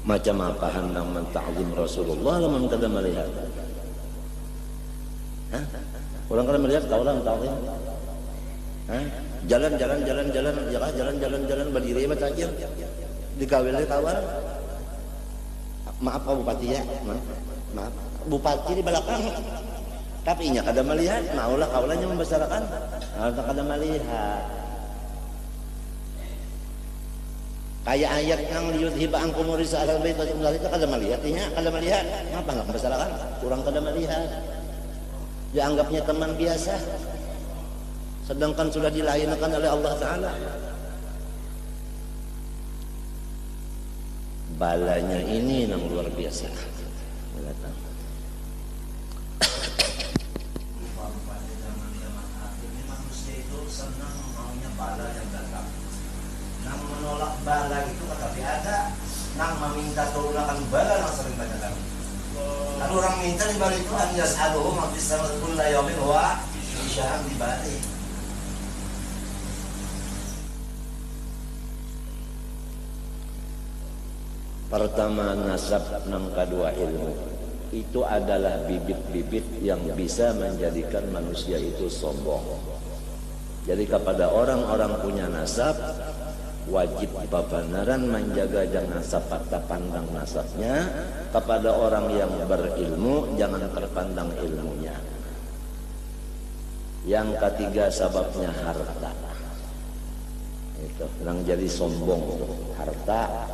Macam apa hendak menta'zim Rasulullah lamun kada melihat? Hah? Orang kada melihat kau lah menta'zim? Hah? Jalan berdiri bertajir dikawin oleh kawan. Maaf Pak Bupati ya, maaf. Bupati di belakang. Tapi nya kada melihat, maulah kaulanya membesarkan. Kada melihat. Kayak ayat yang liyudhiba ankum risa alal bait itu kada melihat, nya kada melihat. Ngapa enggak membesarkan? Kurang kada melihat. Dianggapnya teman biasa. Sedangkan sudah dilayankan oleh Allah Ta'ala. Balanya ini yang luar biasa. Manusia itu senang maunya bala yang datang. Nang menolak bala itu tapi ada. Nang meminta turunakan bala yang sering banyak kali. Kalau orang minta di bala itu anjas aduh mabis sama kulla yaumin wa isya'an di balik. Pertama nasab, nang kedua ilmu. Itu adalah bibit-bibit yang bisa menjadikan manusia itu sombong. Jadi kepada orang-orang punya nasab, wajib bebenaran menjaga jangan patah pandang nasabnya. Kepada orang yang berilmu, jangan terpandang ilmunya. Yang ketiga sebabnya harta. Itu yang jadi sombong, harta.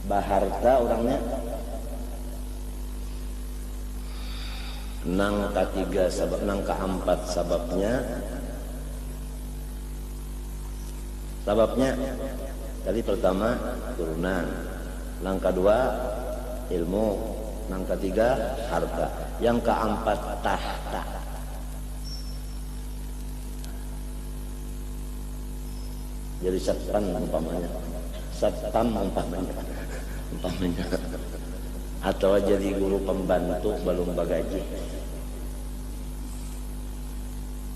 Baharta orangnya. Nang ketiga sebab, nang keempat sebabnya tadi pertama turunan, nang kedua ilmu, nang ketiga harta, yang keempat tahta. Jadi satpam umpamanya, atau jadi guru pembantu belum bagaji,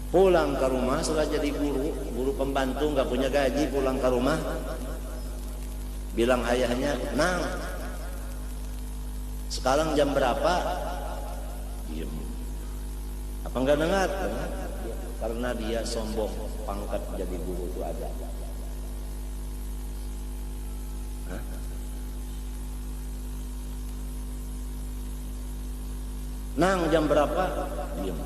pulang ke rumah sudah jadi guru pembantu nggak punya gaji, pulang ke rumah bilang ayahnya, "Nang, sekarang jam berapa?" Diam. Apa enggak dengar? Karena dia sombong, pangkat jadi guru itu ada. Nang, jam berapa? Diam.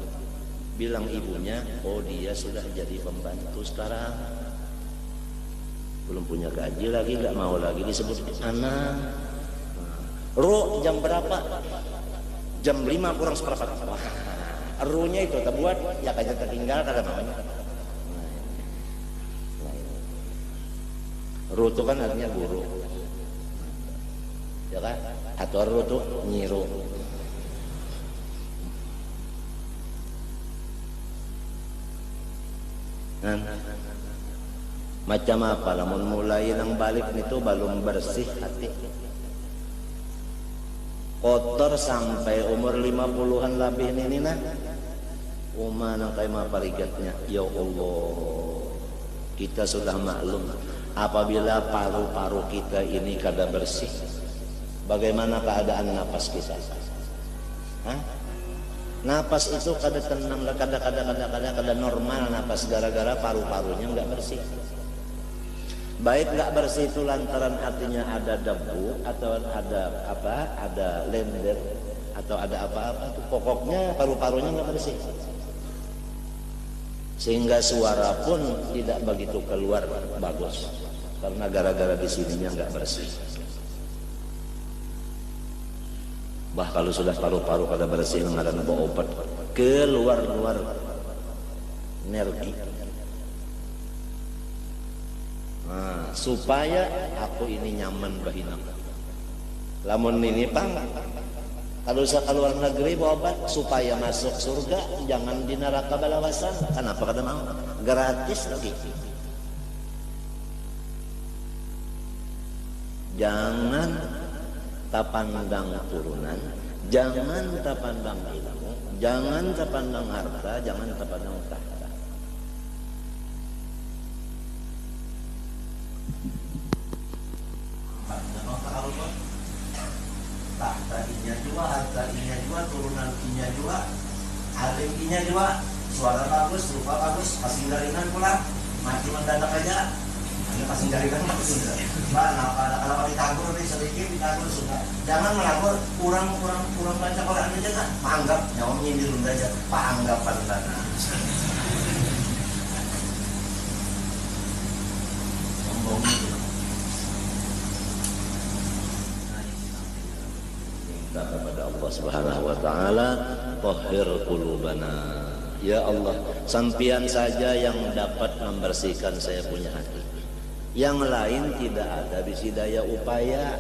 Bilang ibunya, oh dia sudah jadi pembantu sekarang, belum punya gaji lagi, nggak mau lagi disebut anak. Ro, jam berapa? Jam 5 kurang seperempat. Ru-nya itu terbuat ya kayak tertinggal kada maunya. Ru itu kan artinya guru, ya kan? Atau ru itu nyiru. Macam apa lamun mulai nang balik itu belum bersih hati, kotor sampai umur 50-an lebih ini nah umah nang kayak parigatnya. Ya Allah, kita sudah maklum apabila paru-paru kita ini kada bersih, bagaimana keadaan napas kita? Napas itu kada tenang, kada normal napas gara-gara paru-parunya enggak bersih. Baik enggak bersih itu lantaran hatinya ada debu atau ada apa? Ada lender atau ada apa-apa itu. Pokoknya paru-parunya enggak bersih. Sehingga suara pun tidak begitu keluar bagus. Karena gara-gara di sininya enggak bersih. Bah kalau sudah paru-paru kada bersih ada bawa obat keluar energi. Nah, supaya aku ini nyaman bahina. Lamun ini pang kalau saya keluar negeri bawa obat supaya masuk surga, jangan di neraka balawasan. Kenapa kada mau? Gratis lagi. Jangan tapandang turunan, jangan tapandang ilmu, jangan tapandang harta, jangan tapandang tahta. jiwa, suara bagus, rupa bagus, passing jaringan pula, mati mendadak aja. Hanya passing jaringan itu sudah. Nah, kalau ditagur sedikit ditagur sudah. Jangan melapor kurang baca Quran aja kan. Anggap nyawa nyindir aja, panggapan dana. Sombong itu. Minta kepada Allah Subhanahu wa taala, tahhir qulubana. Ya Allah, sampian saja yang dapat membersihkan saya punya hati. Yang lain tidak ada bisi daya upaya.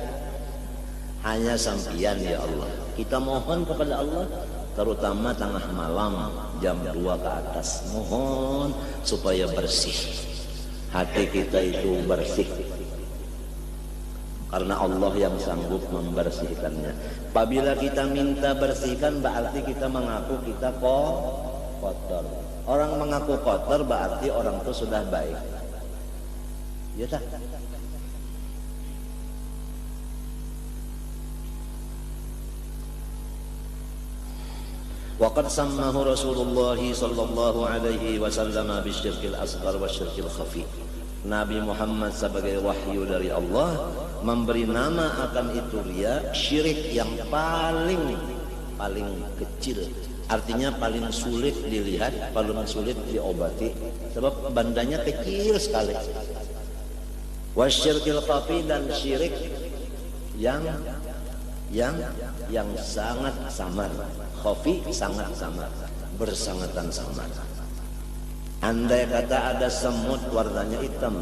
Hanya sampian ya Allah. Kita mohon kepada Allah, terutama tengah malam jam 2 ke atas. Mohon supaya bersih. Hati kita itu bersih. Karena Allah yang sanggup membersihkannya. Apabila kita minta bersihkan, berarti kita mengaku kita kotor. Orang mengaku kotor berarti orang itu sudah baik. Ya tak? Waqad sammahu Rasulullah sallallahu alaihi wasallam bisyirkil asghar wasyirkil khafi. Nabi Muhammad sebagai wahyu dari Allah memberi nama akan itu riya, syirik yang paling kecil. Artinya paling sulit dilihat, paling sulit diobati, sebab bandanya kecil sekali. Wasyirkil khafi, dan syirik yang sangat samar. Khafi sangat samar, bersangatan samar. Andai kata ada semut warnanya hitam,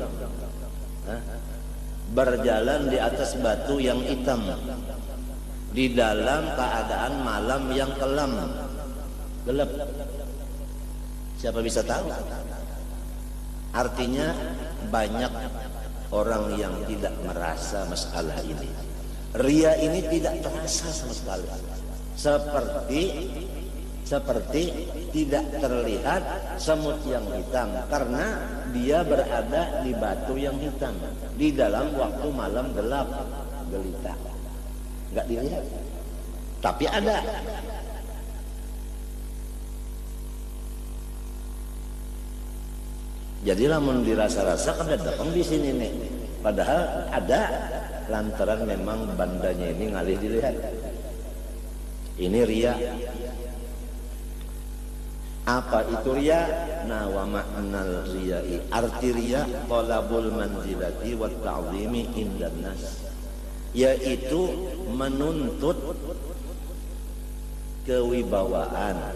berjalan di atas batu yang hitam, di dalam keadaan malam yang kelam, gelap, siapa bisa tahu? Artinya banyak orang yang tidak merasa masalah ini. Riya ini tidak terasa sama sekali, seperti tidak terlihat semut yang hitam, karena dia berada di batu yang hitam di dalam waktu malam gelap gelita, nggak dilihat, tapi ada. Jadi lamun dirasa-rasa kan datang di sini nih, padahal ada, lantaran memang bandanya ini ngalih dilihat. Ini riya. Apa itu riya? Nah, wa ma'nal riya'i, arti riya talabul manzilati wa ta'zimi indan nas, yaitu menuntut kewibawaan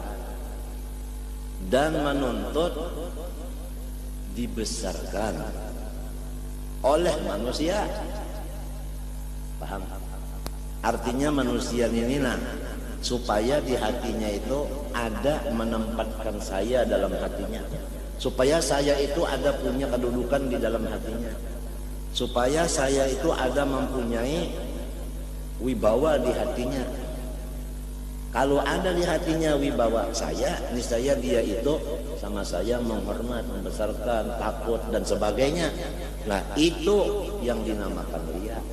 dan menuntut dibesarkan oleh manusia. Paham? Artinya manusia ini supaya di hatinya itu ada menempatkan saya dalam hatinya, supaya saya itu ada punya kedudukan di dalam hatinya, supaya saya itu ada mempunyai wibawa di hatinya. Kalau ada di hatinya wibawa saya, niscaya dia itu sama saya menghormat, membesarkan, takut dan sebagainya. Nah, itu yang dinamakan riya,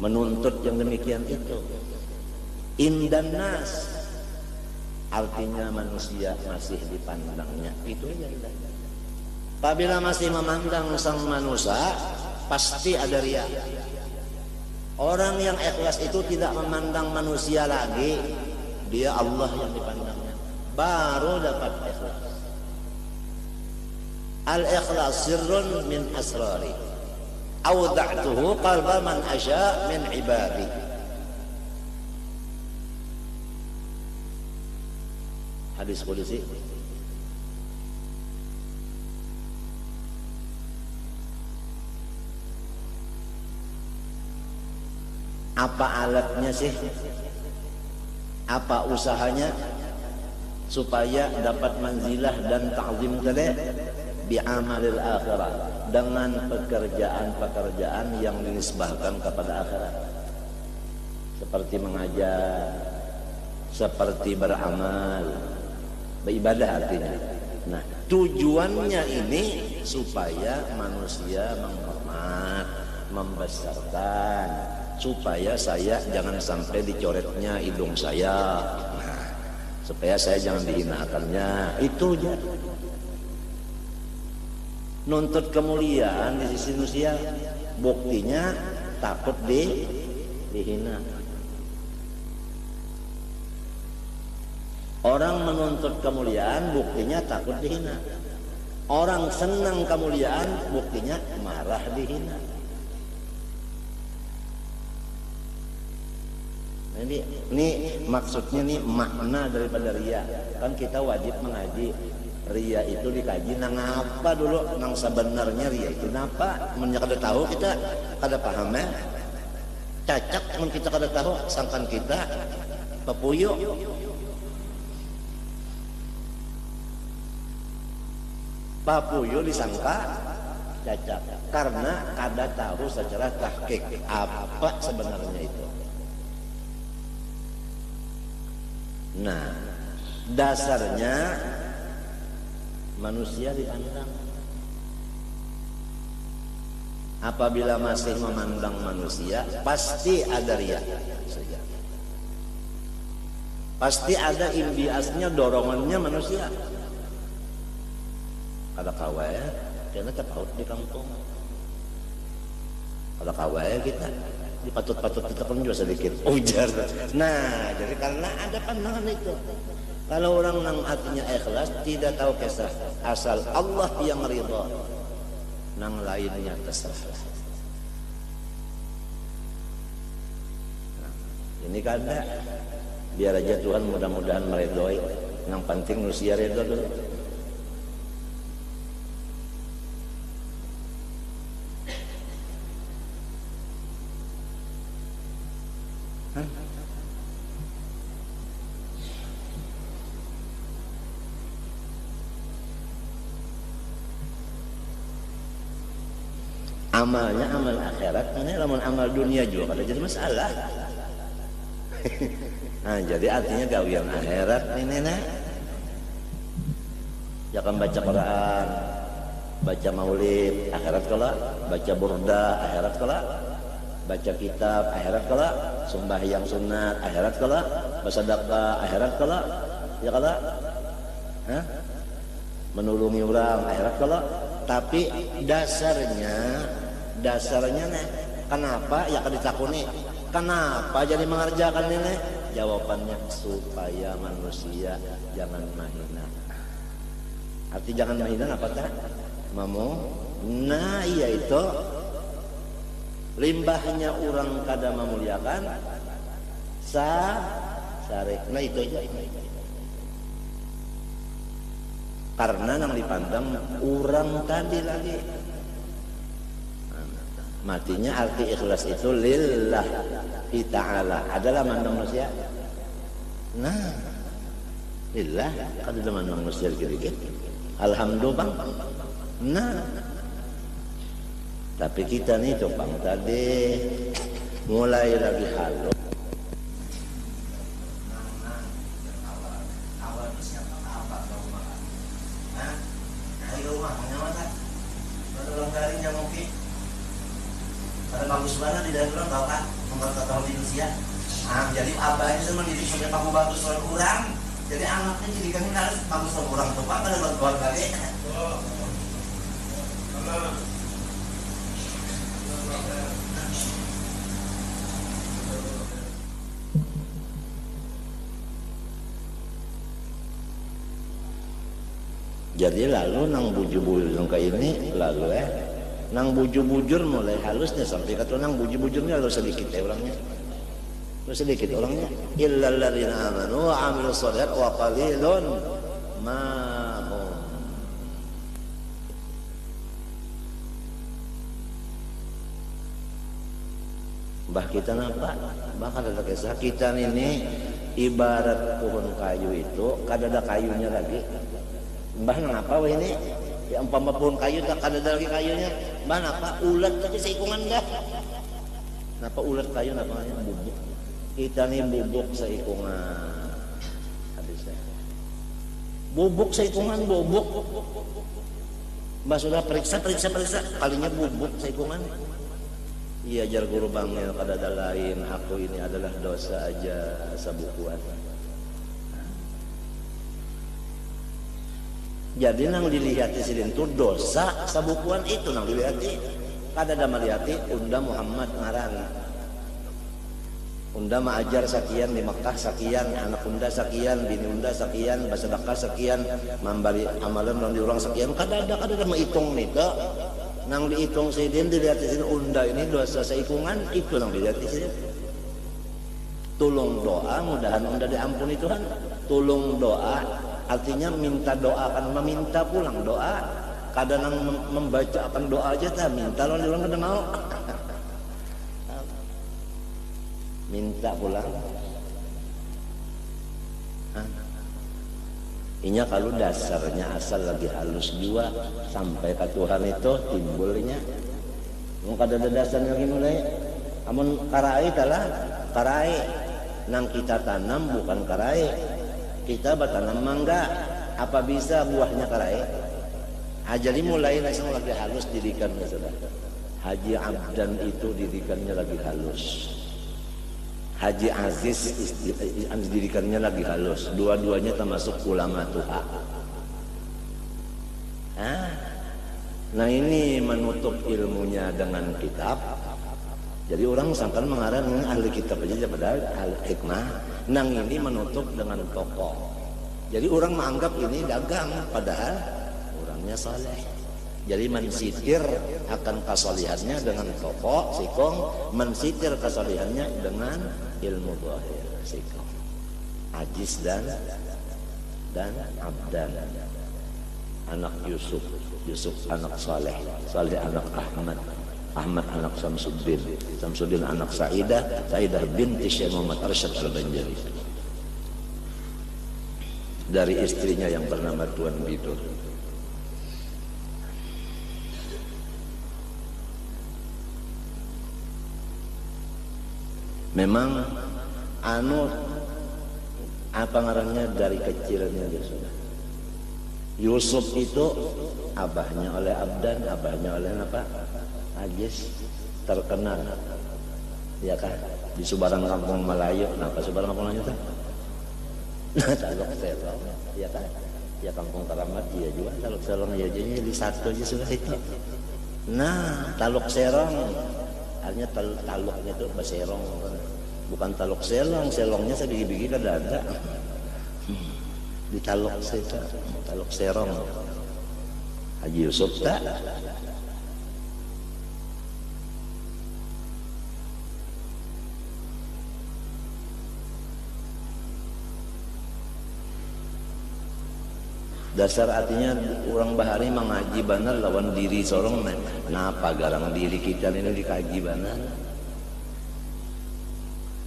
menuntut yang demikian itu. Indan nas, artinya manusia masih dipandangnya, itu aja. Apabila masih memandang sang manusia, pasti ada riya. Orang yang ikhlas itu tidak memandang manusia lagi, dia Allah yang dipandangnya, baru dapat ikhlas. Al-ikhlas sirrun min asrari, awda'tuhu qalba man asya min ibadi. Hadis qudsi. Apa alatnya sih? Apa usahanya supaya dapat manzilah dan ta'zim tadi? Bi'amalil akhirah, dengan pekerjaan-pekerjaan yang dinisbahkan kepada akhirat, seperti mengajar, seperti beramal, beribadah artinya. Nah, tujuannya ini supaya manusia menghormat, membesarkan, supaya saya jangan sampai dicoretnya hidung saya. Nah, supaya saya jangan dihinakannya. Itu aja. Nuntut kemuliaan di sisi manusia, buktinya takut dihina. Orang menuntut kemuliaan, buktinya takut dihina. Orang senang kemuliaan, buktinya marah dihina. Ini maksudnya nih makna daripada ria. Kan kita wajib mengaji. Ria itu dikaji nang apa dulu, nang sebenarnya ria itu napa? Mun kada tahu kita kada paham ya. Cacak mun kita kada tahu, sangkan kita pepuyo. Papuyo disangka cacat karena kada tahu secara tahqiq apa sebenarnya itu. Nah, dasarnya manusia dipandang. Apabila masih memandang manusia, pasti ada riya. Pasti ada imbiasnya, dorongannya manusia. Kada kawai, karena terpaut di kampung. Kada kawai kita, dipatut-patut kita pun juga sedikit ujar. Nah, jadi karena ada pandangan itu. Kalau orang nang hatinya ikhlas, tidak tahu kisah asal Allah yang ridha, nang lainnya terserah. Nah, ini kada, biar aja Tuhan mudah-mudahan meridhoi. Yang penting manusia ridha dulu. Amalnya amal akhirat, ini lamun amal dunia juga kada jadi masalah. Nah, jadi artinya gawian akhirat ini nah. Jangan baca Quran, baca maulid, akhirat kala, baca burda, akhirat kala, baca kitab, akhirat kala, sembahyang sunat, akhirat kala, bersedekah, akhirat kala, ya kala, menolongi orang, akhirat kala. Tapi dasarnya nih, kenapa ya kan ditakuni, kenapa jadi mengerjakan ini? Jawabannya supaya manusia jangan mahina. Arti jangan mahina apa tak? Mamu? Nah iya itu limbahnya orang kada memuliakan sarik. Nah itu aja. Karena yang dipandang orang tadi lagi. Matinya arti ikhlas itu lillahi ta'ala adalah mandang manusia. Nah, lillah kada mandang manusia dikit-dikit. Alhamdulillah. Nah, tapi kita nih tuh bang tadi mulai lagi halus. Bagus banget di dalam orang kan mempertahankan manusia. Nah, jadi abah itu mendidik supaya kamu bagus soal kurang. Jadi anaknya jadikan ini harus bagus soal kurang tuh pak pada bantuan kali. Jadi lalu nang buju-bujur kayak ini lalu nang bujur-bujur mulai halusnya sampai kata nang bujur-bujurnya lalu sedikit orangnya. Lalu sedikit orangnya. Illal ladzina amanu wa 'amilus shalihat wa qalilun ma hum. Mbah kita napa? Mbah kada kisah kita ini ibarat pohon kayu itu kada ada kayunya lagi. Mbah napa weh ini? Ya umpama pohon kayu tak ada lagi kayunya. Mbah napa? Ulat tadi seikungan dah. Napa ulat kayu napa namanya? Bubuk. Kita nih bubuk seikungan. Habisnya. Bubuk seikungan bubuk. Mbah sudah periksa. Kalinya bubuk seikungan. Iya jar guru bangil kada ada lain. Aku ini adalah dosa aja sabukuan. Jadi nang dilihati sidin tu dosa sabukuan itu nang dilihati. Kada ada malihati unda Muhammad ngaran. Unda maajar sakian di Makkah sakian, anak unda sakian, bini unda sakian, basadakah sekian, mambari amalan nang diurang sekian. Kada ada menghitung nih tak. Nang dihitung sidin dilihati sidin unda ini dosa seikungan itu nang dilihati sidin. Tulung doa mudahan unda diampuni Tuhan. Tulung doa artinya minta doa akan meminta pulang doa. Kadang membaca akan doa aja tak minta lawan orang kadang mau. Minta pulang. Inya kalau dasarnya asal lagi halus jiwa sampai ke Tuhan itu timbulnya. Mau kada ada dasarnya lagi mulai. Amun karai kalah karai nang kita tanam bukan karai. Kita bertanam mangga, apa bisa buahnya karai? Jadi mulai langsung lagi halus didikannya sudah. Haji Abdan itu didikannya lagi halus. Haji Aziz didikannya lagi halus. Dua-duanya termasuk ulama Tuhan. Nah ini menutup ilmunya dengan kitab. Jadi orang sangkan mengarang ahli kitab aja padahal ahli hikmah. Nang ini menutup dengan tokoh. Jadi orang menganggap ini dagang padahal orangnya saleh. Jadi mensitir akan kesalihannya dengan tokoh sikong, mensitir kesalihannya dengan ilmu zahir sikong. Aziz dan Abdan. Anak Yusuf anak Saleh, Saleh anak Ahmad anak Samsuddin anak Saidah binti Syekh Muhammad Arsyad Al-Banjari. Dari istrinya yang bernama Tuan Bidur. Memang apa ngarannya dari kecilnya dia sudah. Yusuf itu abahnya oleh Abdan, abahnya oleh apa? Aziz terkenal. Ya kan? Di Subarang Kampung Melayu. Kenapa Subarang Kampung Melayu tuh? Taluk Selong, ya kan? Ya Kampung Keramat dia juga Taluk Selong ya jadi di satu aja sudah itu. Nah, Taluk Serong artinya taluknya itu baserong bukan Taluk Selong, selongnya saya bigi-bigi kada ada. Di Taluk Serong. Haji Yusuf tak? Dasar artinya orang bahari mengaji benar lawan diri sorong. Kenapa garang diri kita ini dikaji benar?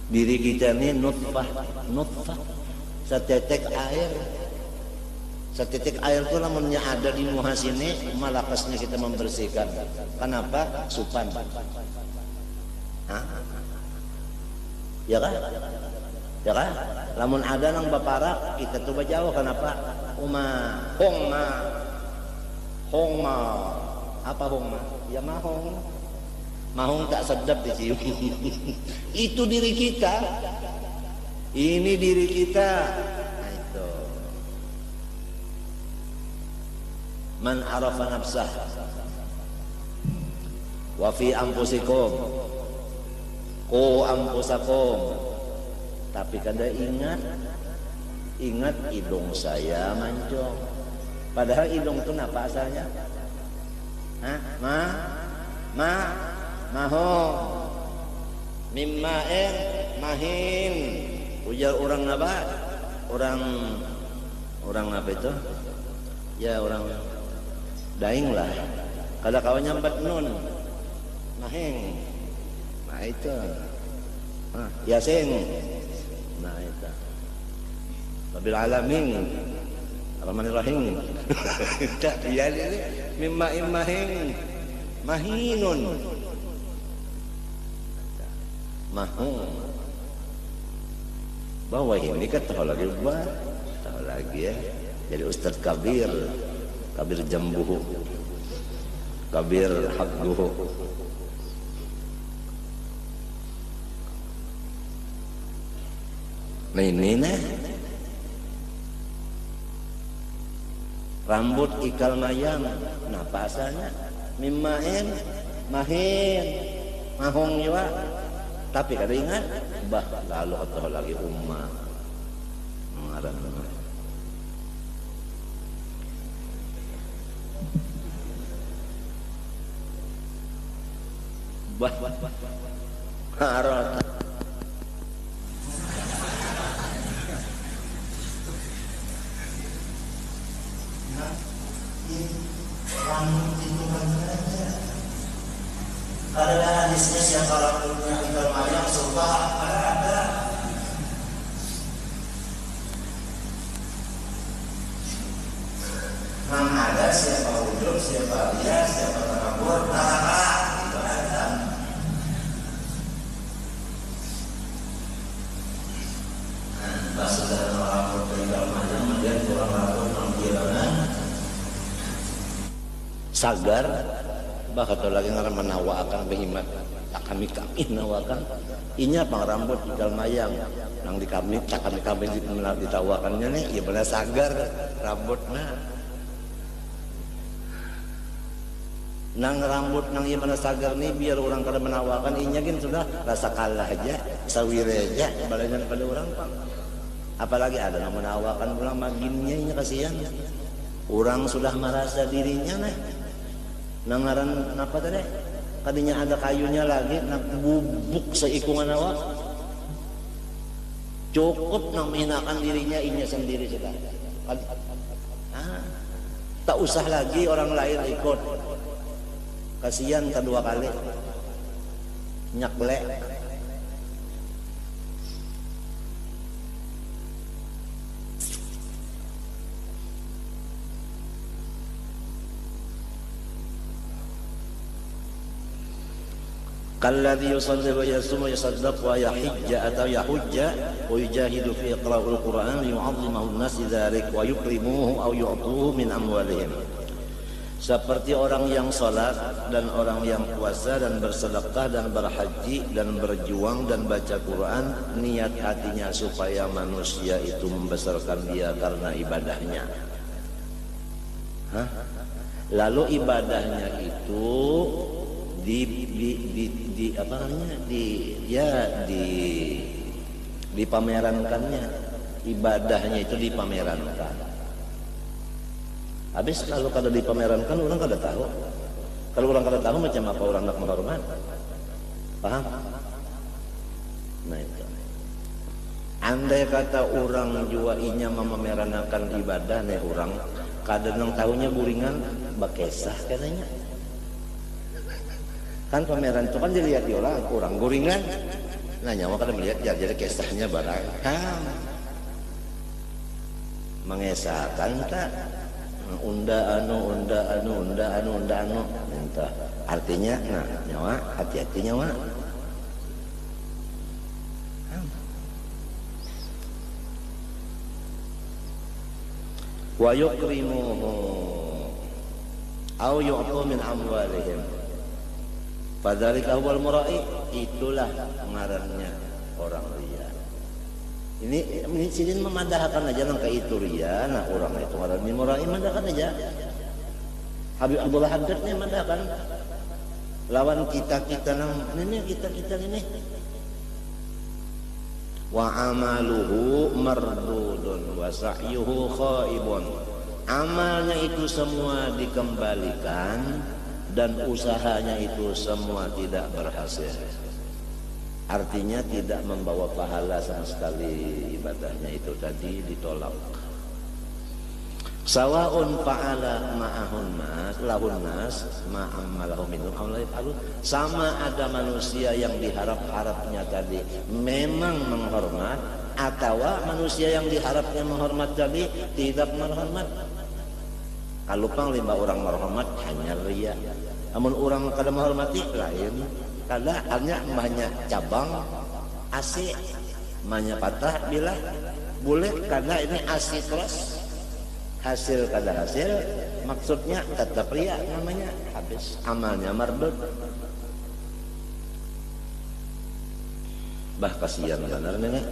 Diri kita ini nutfah, setetek air. Setetek air itu lamunnya ada di muha sini, malakasnya kita membersihkan. Kenapa? Supan. Ya kan? Ya kan? Lamun ada nang baparak, kita coba jauh. Kenapa? Hongma. Apa hongma? Ya mahong tak sedap dicium. Itu diri kita. Ini diri kita. Nah, itu. Man arafa nafsah wa fi anfusikum qu anfusakum. Tapi kada ingat hidung saya mancung. Padahal hidung itu apa asalnya? Mahong mimma'in mahin. Ujar orang apa? Orang apa itu? Ya orang daing lah. Kalau kawan nyambat nun mahing. Nah itu. Yasin. Nah itu. Rabbil alamin. Ar-Rahmanir-Rahim. Tak dia mimma'in mahin. Mahinun. Mahung. Bahwa ini kan tahu lagi ya. Jadi Ustadz Kabir Jambuhu, Kabir Habguhu. Nah ini Rambut ikal mayang, napa asalnya? Mimain, mahin, mahong juga. Tapi kada ingat, bah lalu atau lagi ummah mengarang nama. Bah, harot. Ada hadisnya siapa rambutnya ikal mayang surga ada. Memang ada siapa ujub, siapa lias, siapa takabur, neraka itu ada. Pas sudah rambut ikal mayang, kemudian kurang rambut mengkirakan Sagar, bah atau lagi ngaran menawakan behimat, kami nawakan. Inya pang rambut ikal mayang, nang di kami ditawakannya nih, ya benar sagar rambutnya. Nang rambut nang iya benar sagar nih, biar orang kada menawakan, inya kan sudah rasa kalah aja, sawire aja, badannya pada orang pang. Apalagi ada yang menawakan pulang maginnya, inya kasihan. Orang sudah merasa dirinya nih. Nangaran apa tadi? Tadinya ada kayunya lagi, nak bubuk seikungan awak. Cukup nak menghinakan dirinya, inya sendiri sudah. Tak usah lagi orang lain ikut. Kasihan kedua kali. Nyakle. Kalladhi yusalli wa yasum wa yasaddaq wa yahijja atau yahujja wa yujahidu fi iqra'il Qur'an yu'azzimahu an-nas dzalik wa yukrimuhu aw yu'tuhu min amwalihim. Seperti orang yang salat dan orang yang puasa dan bersedekah dan berhaji dan berjuang dan baca Quran, niat hatinya supaya manusia itu membesarkan dia karena ibadahnya. Lalu ibadahnya itu dipamerankannya, ibadahnya itu dipamerankan. Habis kalau kada dipamerankan orang kada tahu. Kalau orang kada tahu macam apa orang nak menghormat? Paham? Nah itu. Andai kata orang jua inya memamerankan ibadah nih orang, kada nang tahunya buringan bakesah katanya. Kan pameran itu kan dilihat di orang guringan, nah nyawa kan melihat jadi kisahnya barang mengesahkan tak unda anu entah artinya, nah nyawa hati-hati nyawa wa yukrimuhu au yu'tu min amwalihim. Fadzalika huwal mura'i, itulah ngarannya orang ria. Ini sidin memadahkan aja nang itu ria, nah orang itu ngarannya mura'i madahkan aja. Habib Abdullah Haddadnya madahkan lawan kita nang ini kita ini. Wa amaluhu mardudun wa sa'yuhu khaibun. Amalnya itu semua dikembalikan dan usahanya itu semua tidak berhasil. Artinya tidak membawa pahala sama sekali, ibadahnya itu tadi ditolak. Sawaun fa'ala ma'ahun nas lahun nas ma'ammalahum minhum aw sama ada manusia yang diharap-harapnya tadi memang menghormat, atau manusia yang diharapnya menghormat tadi tidak menghormat. Kalau panglima orang menghormat hanya ria. Namun orang kada menghormati lain. Kada hanya banyak cabang AC, banyak patah bila boleh kada ini AC terus. Hasil kada hasil, maksudnya tetap ria namanya, habis amalnya mardud. Bah kasihan benar nih.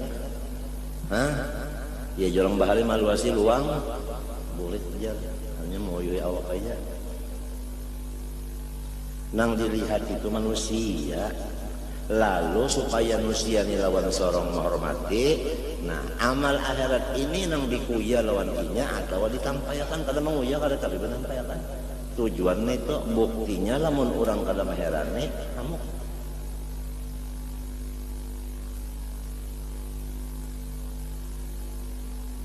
Ya jorong bahari maluasi luang boleh aja. nya mau awak aja nang dilihat itu manusia. Lalu supaya manusia ini lawan sorong menghormati, nah amal akhirat ini nang dikuya lawan inya atau ditampayakan kada menguya kada tapi menampayakan. Tujuannya itu buktinya lamun orang kada maherane kamu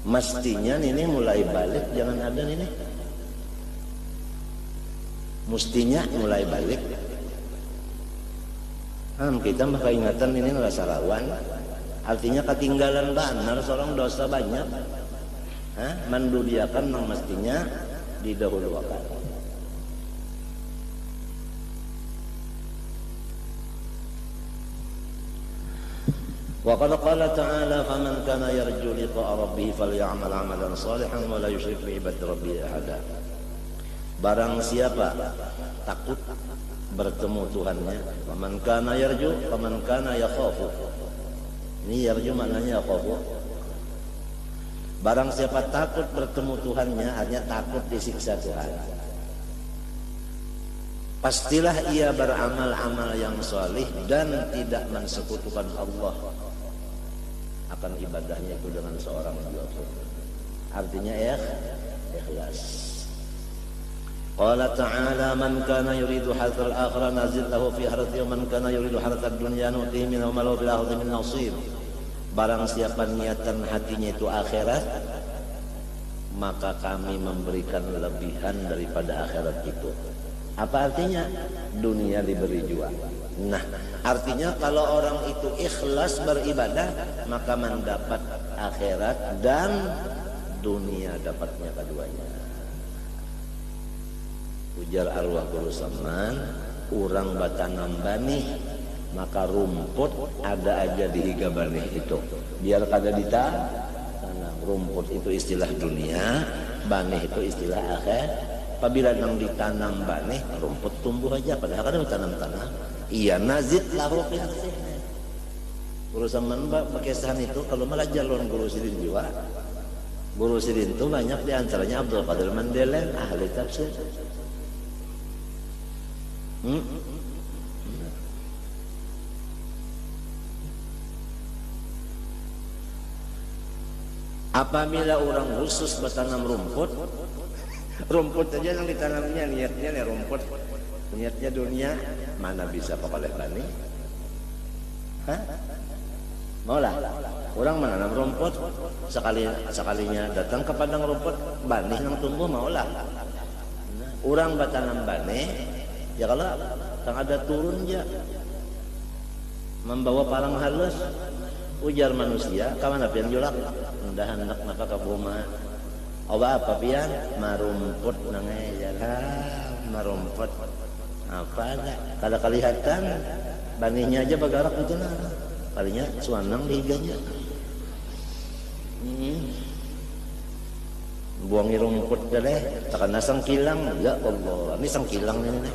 mestinya ini mulai balik jangan ada ini. Mestinya mulai balik. Kita maka ingatan ini rasa lawan. Artinya ketinggalan benar seorang dosa banyak. Menduliakan yang mestinya didahulukan. Wa qad qala ta'ala faman kana yarju liqa'a rabbih falyamal 'amalan shalihan wa la yusyrik bi ibadati rabbih ahada. Barang siapa takut bertemu Tuhannya, faman kana yarju, faman kana yakhafu. Ini yarju maknanya yakhafu. Barang siapa takut bertemu Tuhannya, hanya takut disiksa Tuhan. Pastilah ia beramal-amal yang salih dan tidak mensekutukan Allah akan ibadahnya itu dengan seorang pun. Artinya ikhlas. Qala ta'ala man kana yuridu harsal akhirah nazid lahu fi harthi wa man kana yuridu harsad dunya nu'tihi minhu ma lahu fil akhirati min nasib. Barang siapa niatan hatinya itu akhirat, maka kami memberikan lebihan daripada akhirat itu. Apa artinya? Dunia diberi jua. Nah, artinya kalau orang itu ikhlas beribadah, maka mendapat akhirat dan dunia dapatnya keduanya. Ujar arwah Guru Saman, urang batanam banih, maka rumput ada aja di higa banih itu. Biar kada ditanam. Rumput itu istilah dunia, banih itu istilah akhir. Apabila nang ditanam banih, rumput tumbuh aja. Padahal kada ditanam-tanam. Iya nazid lahu fil sihni. Guru Saman pakesahan itu kalau belajar lawan Guru Sirin juga. Guru Sirin itu banyak diantaranya Abdul Qadir Mandelen, ahli tafsir. Apabila orang khusus bertanam rumput aja yang ditanamnya niatnya nih rumput, niatnya dunia, mana bisa kepala bani? Maulah orang menanam rumput sekalinya datang ke padang rumput bani yang tumbuh maulah. Orang bertanam bani ya kalau tak ada turun ya membawa parang halus ujar manusia kawan apa yang julak hendak hendak maka ke rumah apa pian marumput nangai jalan marumput apa ada kada kelihatan baninya aja bagarak itu nah kalinya suanang di higanya buangi rumput deh takkan nasang kilang ya Allah ini sang kilang ini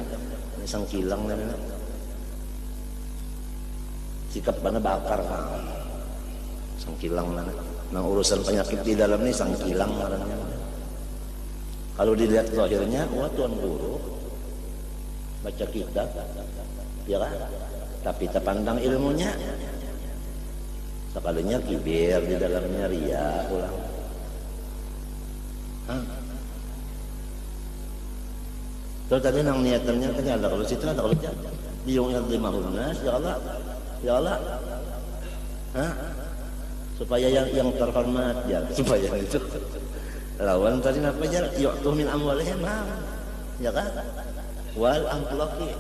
sang kilang nih, sikap mana bakar kan, sang kilang mana, nang urusan penyakit di dalam ini sang kilang namanya. Kalau dilihat zahirnya, wah tuan guru baca kitab, ya kan? Tapi terpandang ilmunya, sekalinya kibir di dalamnya ria ulang. Kalau tadi nang niatannya tadi ada kalau situ ada kalau diung yang 5 nas ya Allah supaya yang terhormat ya supaya itu lawan tadi apa aja yu'tuh min amwalihim ya kan wal amlaki